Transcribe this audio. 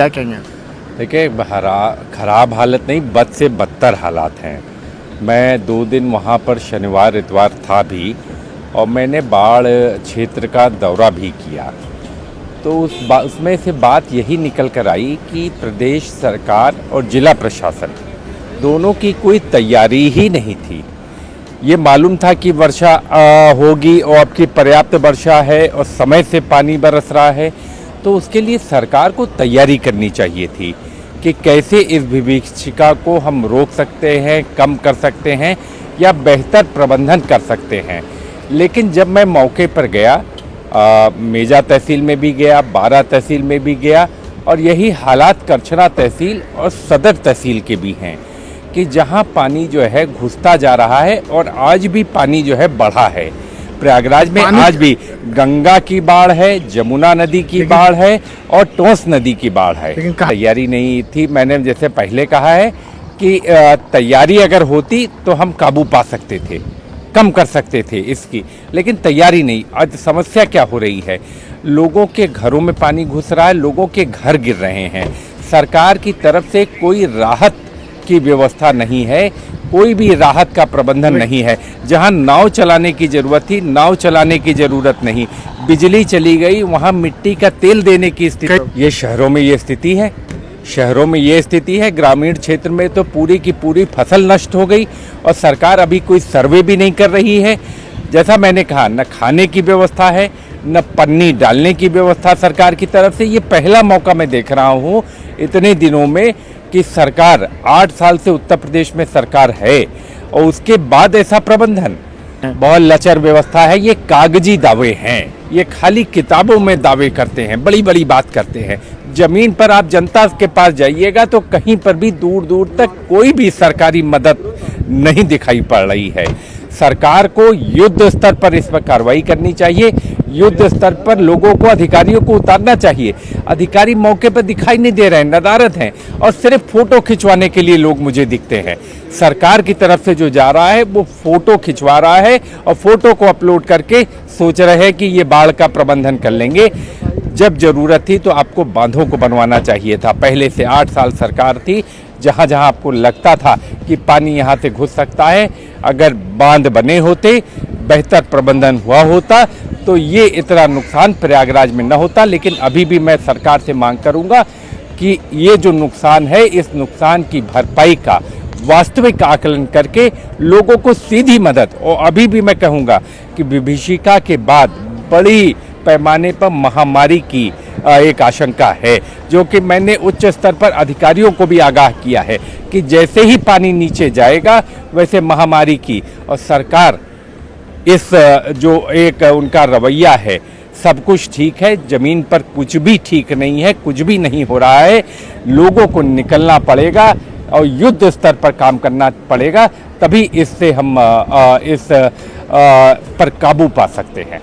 क्या कहेंगे? देखिए, खराब हालत नहीं, बद से बदतर हालात हैं। मैं 2 दिन वहाँ पर शनिवार इतवार था भी, और मैंने बाढ़ क्षेत्र का दौरा भी किया। तो उसमें से बात यही निकल कर आई कि प्रदेश सरकार और जिला प्रशासन दोनों की कोई तैयारी ही नहीं थी। ये मालूम था कि वर्षा होगी और अब की पर्याप्त वर्षा है और समय से पानी बरस रहा है, तो उसके लिए सरकार को तैयारी करनी चाहिए थी कि कैसे इस विभीषिका को हम रोक सकते हैं, कम कर सकते हैं या बेहतर प्रबंधन कर सकते हैं। लेकिन जब मैं मौके पर गया, मेजा तहसील में भी गया, बारा तहसील में भी गया, और यही हालात करछना तहसील और सदर तहसील के भी हैं कि जहां पानी जो है घुसता जा रहा है और आज भी पानी जो है बढ़ा है। प्रयागराज में आज भी गंगा की बाढ़ है, जमुना नदी की बाढ़ है और टोंस नदी की बाढ़ है। तैयारी नहीं थी। मैंने जैसे पहले कहा है कि तैयारी अगर होती तो हम काबू पा सकते थे, कम कर सकते थे इसकी, लेकिन तैयारी नहीं। आज समस्या क्या हो रही है, लोगों के घरों में पानी घुस रहा है, लोगों के घर गिर रहे हैं। सरकार की तरफ से कोई राहत की व्यवस्था नहीं है, कोई भी राहत का प्रबंधन नहीं है। जहां नाव चलाने की जरूरत थी, नाव चलाने की जरूरत नहीं। बिजली चली गई, वहां मिट्टी का तेल देने की स्थिति। ये शहरों में ये स्थिति है, शहरों में ये स्थिति है। ग्रामीण क्षेत्र में तो पूरी की पूरी फसल नष्ट हो गई और सरकार अभी कोई सर्वे भी नहीं कर रही है। जैसा मैंने कहा, न खाने की व्यवस्था है, न पन्नी डालने की व्यवस्था सरकार की तरफ से। ये पहला मौका मैं देख रहा हूँ इतने दिनों में कि सरकार 8 साल से उत्तर प्रदेश में सरकार है और उसके बाद ऐसा प्रबंधन। बहुत लचर व्यवस्था है, ये कागजी दावे हैं, ये खाली किताबों में दावे करते हैं, बड़ी बड़ी बात करते हैं। जमीन पर आप जनता के पास जाइएगा तो कहीं पर भी दूर दूर तक कोई भी सरकारी मदद नहीं दिखाई पड़ रही है। सरकार को युद्ध स्तर पर इस पर कार्रवाई करनी चाहिए, युद्ध स्तर पर लोगों को, अधिकारियों को उतारना चाहिए। अधिकारी मौके पर दिखाई नहीं दे रहे हैं, नदारद हैं, और सिर्फ फोटो खिंचवाने के लिए लोग मुझे दिखते हैं। सरकार की तरफ से जो जा रहा है वो फोटो खिंचवा रहा है और फोटो को अपलोड करके सोच रहे हैं कि ये बाढ़ का प्रबंधन कर लेंगे। जब जरूरत थी तो आपको बांधों को बनवाना चाहिए था। पहले से 8 साल सरकार थी, जहां जहां आपको लगता था कि पानी यहां से घुस सकता है, अगर बांध बने होते, बेहतर प्रबंधन हुआ होता तो ये इतना नुकसान प्रयागराज में न होता। लेकिन अभी भी मैं सरकार से मांग करूंगा कि ये जो नुकसान है, इस नुकसान की भरपाई का वास्तविक आकलन करके लोगों को सीधी मदद। और अभी भी मैं कहूँगा कि विभीषिका के बाद बड़ी पैमाने पर महामारी की एक आशंका है, जो कि मैंने उच्च स्तर पर अधिकारियों को भी आगाह किया है कि जैसे ही पानी नीचे जाएगा वैसे महामारी की। और सरकार इस जो एक उनका रवैया है, सब कुछ ठीक है, जमीन पर कुछ भी ठीक नहीं है, कुछ भी नहीं हो रहा है। लोगों को निकलना पड़ेगा और युद्ध स्तर पर काम करना पड़ेगा, तभी इससे हम इस पर काबू पा सकते हैं।